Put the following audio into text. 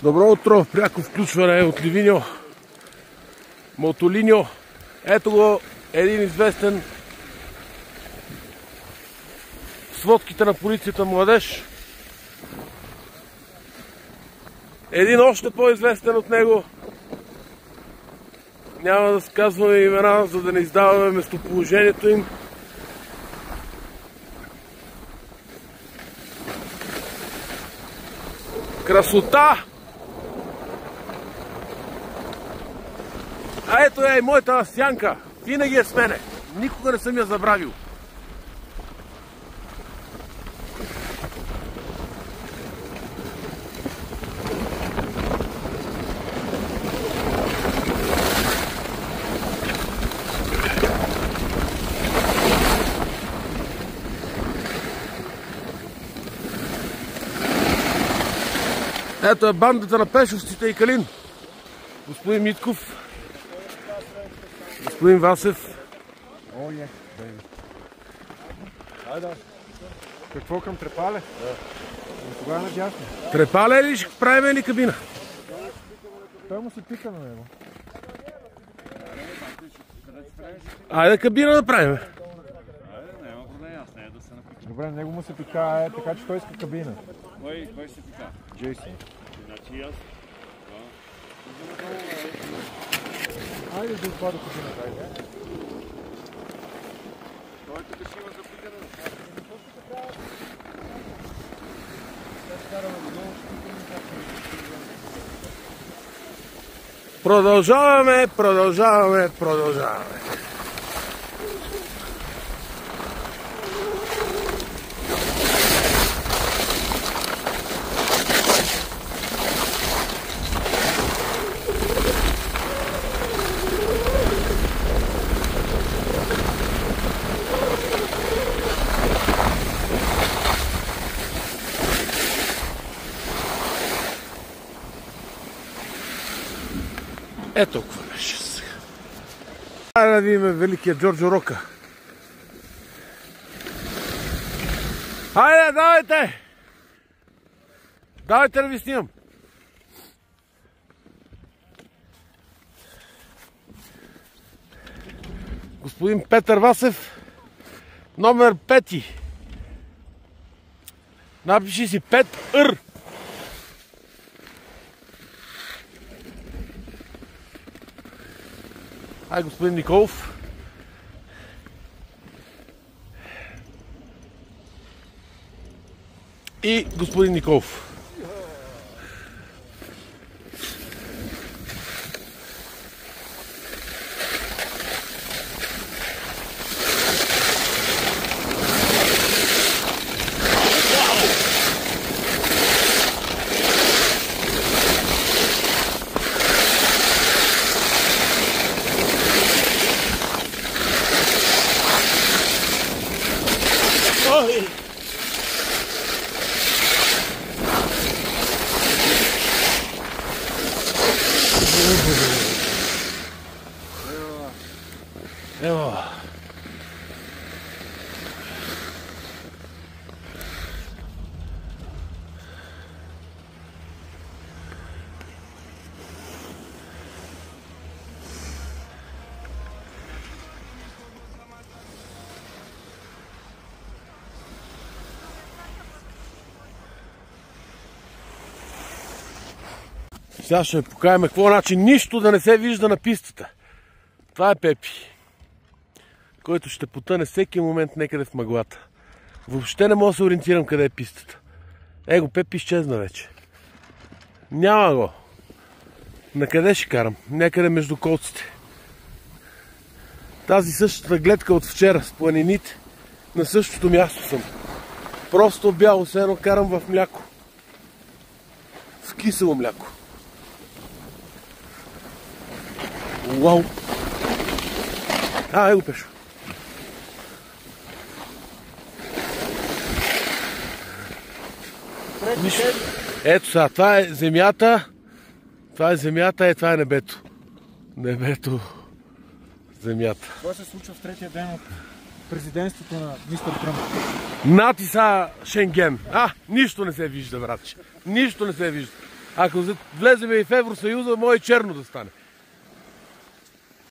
Добро утро, пряко включване от Ливиньо, Мотолиньо. Ето го един известен в сводките на полицията младеж. Един още по-известен от него. Няма да казваме имена, за да не издаваме местоположението им. Красота! А ето е и моята сянка. Винаги е с мене. Никога не съм я забравил. Ето е бандата на пешовците и Калин. Господин Митков. Господин Васев. Айде. Какво към Трепале? Тогава надясно. Трепале ли ще правим или кабина? Той му се пика на него. Айде кабина да правим. Няма проблем, аз не е да се напика. Добре, него му се пика, така че той иска кабина. Кой се пика? Джейсон. Значи аз. Айде да отпада кабината, айде. Той тук ще има запикане. Продължаваме. Ето какво беше сега. Айде да видим великия Джорджо Рока. Айде, давайте! Давайте да ви снимам. Господин Петър Васев, номер 5. Напиши си 5Р. Ай, господин Николов. И господин Николов. Ево. Сега ще покажем какво начин нищо да не се вижда на пистата. Това е Пепи, който ще потъне всеки момент някъде в мъглата. Въобще не мога да се ориентирам къде е пистата. Его, Пепи изчезна вече. Няма го. Накъде ще карам? Някъде между колците. Тази същата гледка от вчера с планините, на същото място съм. Просто бяло, все едно карам в мляко. В кисело мляко. Уау! Его, Пешо. Ето сега, това е земята. Това е земята, това е небето. Небето, земята. Това се случва в третия ден от президентството на мистер Тръмп. Нати са Шенген. Нищо не се вижда, братче. Нищо не се вижда. Ако влеземе и в Евросъюза, може черно да стане.